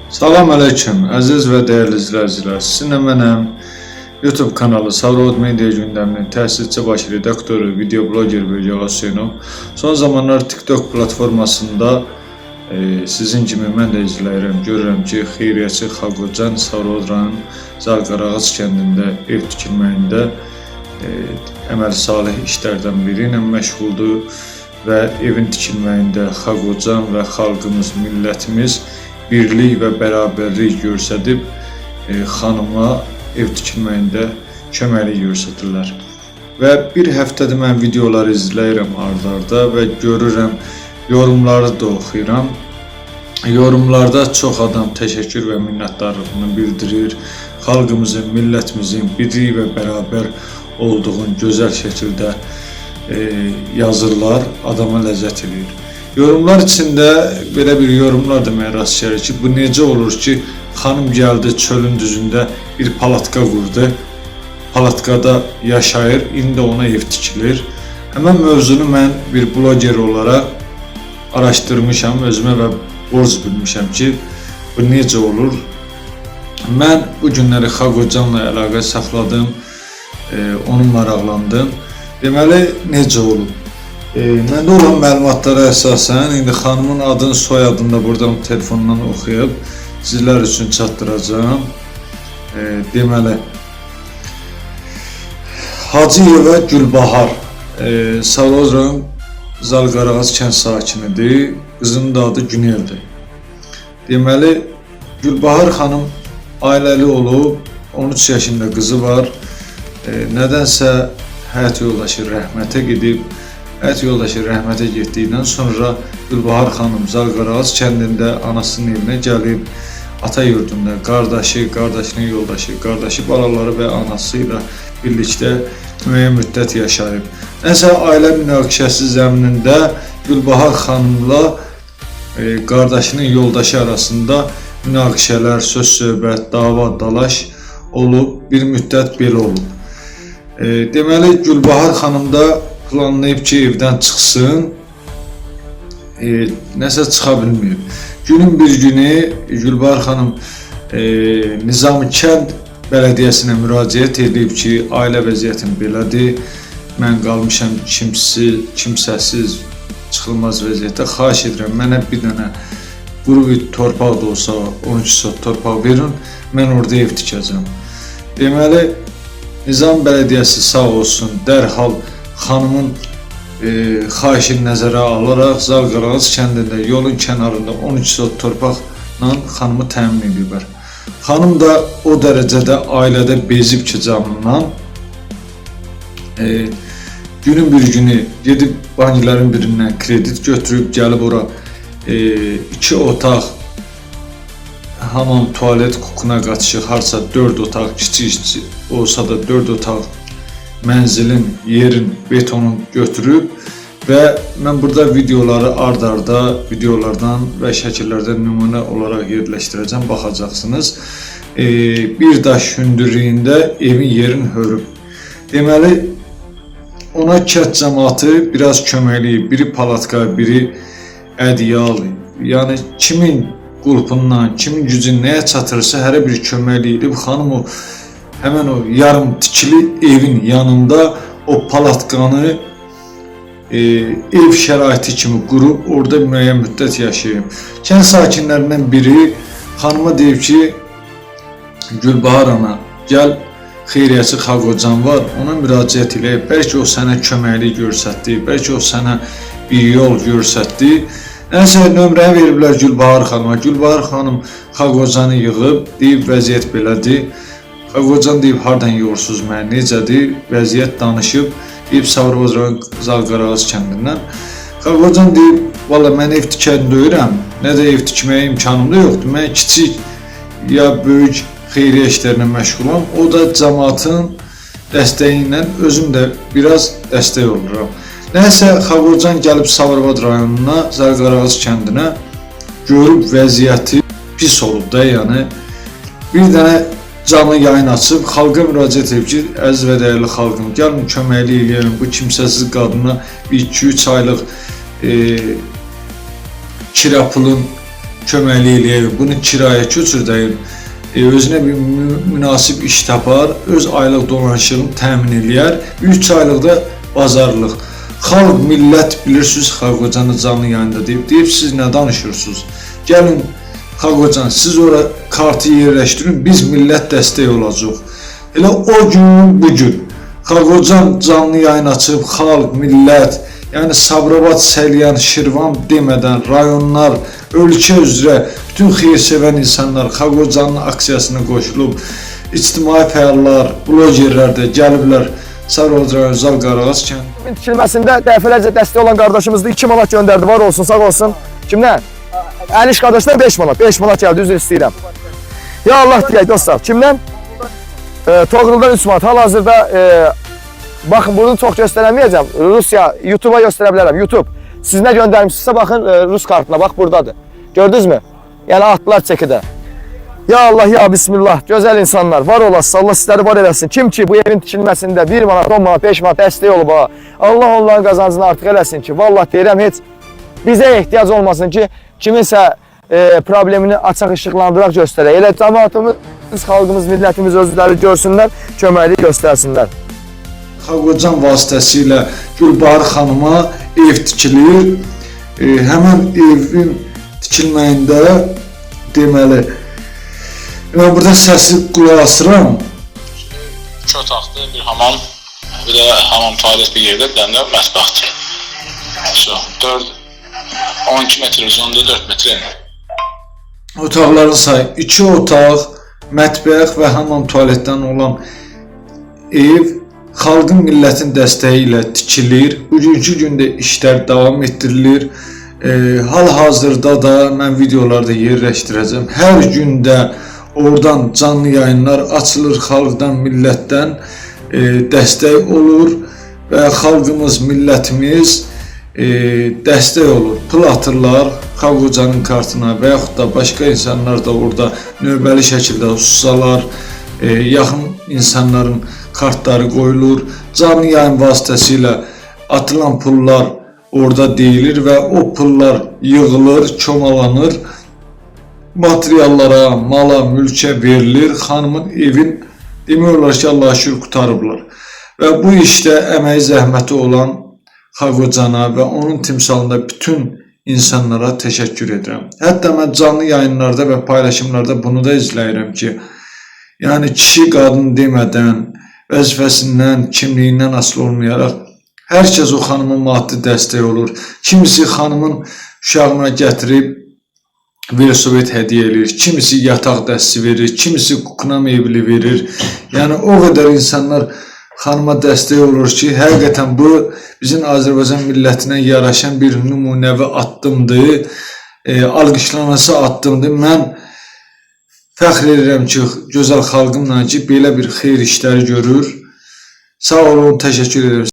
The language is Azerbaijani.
Salam aleyküm, əziz və dəyərli izləyicilər. Sizinlə mənəm YouTube kanalı Savrod Media gündəminin təsisçi baş redaktoru, video bloger Bölgəl Hüseynov. Son zamanlar TikTok platformasında sizin kimi mən də izləyirəm, görürəm ki, xeyriyyəçi Xaqocan Savrod rayon Zalqarağac kəndində ev tikilməyində əməli salih işlərdən biri ilə məşğuldur və evin tikilməyində Xaqocan və xalqımız, millətimiz birlik və bərabərlik göstərib xanıma ev tikilməyində köməklik göstərirlər. Və bir həftədir mən videoları izləyirəm ard-arda və görürəm, yorumları da oxuyuram. Yorumlarda çox adam təşəkkür və minnətdarlığını bildirir. Xalqımızın, millətimizin birlik və bərabər olduğunu gözəl şəkildə yazırlar, adama ləzzət edir. Yorumlar içində belə bir yorumlar da mən rast gəlir ki, bu necə olur ki, xanım gəldi çölün düzündə bir palatka qurdu, palatkada yaşayır, indi ona ev tikilir. Həmən mövzunu mən bir bloger olaraq araşdırmışam, özümə və borc bilmişəm ki, bu necə olur. Mən bu günləri Xaqocanla əlaqə saxladım, onu maraqlandım. Deməli, necə olub? Məndə olan məlumatlara əsasən, indi xanımın adını, soyadını da buradan telefondan oxuyub sizlər üçün çatdıracağım. Deməli, Hacıyeva Gülbahar, Savrod rayon Zalqarağac kənd sakinidir, qızının da adı Güneldir. Deməli, Gülbahar xanım ailəli olub, 13 yaşında qızı var, nədənsə həyat yoldaşı rəhmətə gedib. Həyat yoldaşı rəhmətə getdikdən sonra Gülbahar xanım Zalqarağac kəndində anasının evinə gəlib, ata yurdunda qardaşı, qardaşının yoldaşı, qardaşı balaları və anası ilə birlikdə müəyyən müddət yaşayıb. Nəsə ailə münaqişəsi zəminində Gülbahar xanımla qardaşının yoldaşı arasında münaqişələr, söz-söhbət, dava, dalaş olub, bir müddət belə olub. Deməli, Gülbahar xanım da planlayıb ki, evdən çıxsın, nəsə çıxa bilməyib. Günün bir günü Gülbahar xanım Nizamikənd Bələdiyyəsinə müraciət edib ki, ailə vəziyyətim belədir, mən qalmışam kimsəsiz, çıxılmaz vəziyyətdə, xahiş edirəm, mənə bir dənə quru bir torpaq da olsa, 13 sot torpaq verin, mən orada ev tikəcəm. Deməli, Nizam Bələdiyyəsi sağ olsun, dərhal xanımın xahişini nəzərə alaraq Zalqarağac kəndində yolun kənarında 13 sot torpaqla xanımı təmin ediblər. Xanım da o dərəcədə ailədə bezib ki, canından günün bir günü gedib bankların birindən kredit götürüb gəlib ora 2 otaq hamam, tualet, kukuna qaçışıq, harca 4 otaq, kiçik olsa da 4 otaq mənzilin, yerin, betonun götürüb və mən burada videoları ard-arda videolardan və şəkillərdən nümunə olaraq yerləşdirəcəm, baxacaqsınız. Bir daş hündürlüyündə evin yerin hörüb. Deməli, ona kənd cəmaatı biraz köməkliyib, biri palatka, biri ədyal, yəni kimin qulpundan, kimin gücü nəyə çatırsa hərə bir köməkliyib. Xanım o həmən o yarım tikili evin yanında o palatkanı ev şəraiti kimi qurub, orada müəyyən müddət yaşayıb. Kənd sakinlərindən biri xanıma deyib ki, Gülbahar ana, gəl xeyriyyəçi Xaqocan var, ona müraciət elə, bəlkə o sənə köməklik göstərdi, bəlkə o sənə bir yol göstərdi. Nəsə nömrəni veriblər Gülbahar xanıma. Gülbahar xanım Xaqocanı yığıb, deyib vəziyyət belədir. Xaqocan deyib, hardan yoxursuz mən, necədir, vəziyyət danışıb, deyib Savrod rayon Zalqarağac kəndindən. Xaqocan deyib, valla mən ev tikən deyirəm, nə də ev tikməyə imkanım da yoxdur, mən kiçik ya böyük xeyriyyə işlərinə məşğulam, o da cəmaatın dəstəyi ilə özüm də biraz dəstək oluram. Nəysə, Xaqocan gəlib Savrod rayonuna, Zalqarağac kəndinə görüb vəziyyəti pis olub da, yəni bir dənə canlı yayın açıb, xalqa müraciət edib ki, əziz və dəyərli xalqım, gəlin köməklik edin, bu kimsəsiz qadına bir 2-3 aylıq kira pulun köməklik eləyək, bunu kirayə köçürdəyir, özünə bir münasib iş tapar, öz aylıq dolanışığını təmin eləyər, 3 aylıqda bazarlıq. Xalq, millət bilirsiniz, Xalq Hocanı canlı yayında deyib, siz nə danışırsınız? Gəlin, Xalq Hocan, siz ora kartı yerləşdirin, biz millət dəstək olacaq. Elə o gün, bugün, Xalq Hocan canlı yayın açıb, xalq, millət, yəni Sabirabad, Səlyan, Şirvan demədən rayonlar, ölkə üzrə bütün xeyir-sevən insanlar Xalq Hocanın aksiyasına qoşulub, ictimai fəallar, blogerlər də gəliblər Sabirabad rayon Zal Qarağac kəndi. Tikilməsində dəfələrcə dəstək olan qardaşımız da 2 manat göndərdi, var olsun, sağ olsun. Kimdən? Əliş qardaşlar 5 manat, 5 manat gəldi, üzr istəyirəm. Ya Allah deyək dostlar, kimdən? Toğruldan 3 manat, hal-hazırda baxın, bunu çox göstərəməyəcəm. Rusiya, YouTube'a göstərə bilərəm. YouTube. Siz nə göndərmişsinizsə, baxın, Rus kartına, bax, buradadır. Gördünüz mü? Yəni, atdılar çəkidə. Ya Allah, ya Bismillah, gözəl insanlar, var olasın, Allah sizləri var eləsin. Kim ki, bu evin tikilməsində 1 manat, 10 manat, 5 manat dəstək olub, Allah onların qazancını artıq eləsin ki, vallahi deyirəm, heç bizə ehtiyac olmasın ki, kiminsə problemini açıq işıqlandıraq göstərək. Elə cəmaatımız, xalqımız, millətimiz özləri görsünlər, köməklik göstərsinlər. Xalq Hocan vasitəsilə Gülbahar xanıma ev tikilir. Həmən evin tikilməyində deməli, mən burada səsi qulaq asıram. 2 otaqlı bir hamam, bir də hamam tualet bir yerdə, bir dənə mətbəxdir. 12 metr uzunluğu, 4 metr eni. Otaqların sayı 2 otaq, mətbəx və hamam tualetdən olan ev xalqın, millətin dəstəyi ilə tikilir. Bugünkü gündə işlər davam etdirilir. Hal-hazırda da mən videolarda yerləşdirəcəm. Hər gündə oradan canlı yayınlar açılır, xalqdan, millətdən dəstək olur və xalqımız, millətimiz dəstək olur. Pul atırlar Xalq Hocanın kartına və yaxud da başqa insanlar da orada növbəli şəkildə hususalar, yaxın insanların kartları qoyulur. Canlı yayın vasitəsilə atılan pullar orada deyilir və o pullar yığılır, çomalanır, materiallara, mala, mülkə verilir. Xanımın evin demək olar ki, Allah'a şükür qutarıblar. Və bu işdə əməyi zəhməti olan Xalq Hocana və onun timsalında bütün insanlara təşəkkür edirəm. Hətta mən canlı yayınlarda və paylaşımlarda bunu da izləyirəm ki, yəni kişi qadın demədən, vəzifəsindən, kimliyindən asılı olmayaraq hər kəs o xanımın maddi dəstək olur. Kimisi xanımın uşağına gətirib velosiped hədiyyə edir, kimisi yataq dəsti verir, kimisi kukna mebeli verir. Yəni o qədər insanlar xanıma dəstək olur ki, həqiqətən bu bizim Azərbaycan millətinə yaraşan bir nümunəvi addımdır, alqışlanası addımdır. Mən fəxr edirəm ki, gözəl xalqımla ki, belə bir xeyir işləri görür. Sağ olun, təşəkkür edirəm.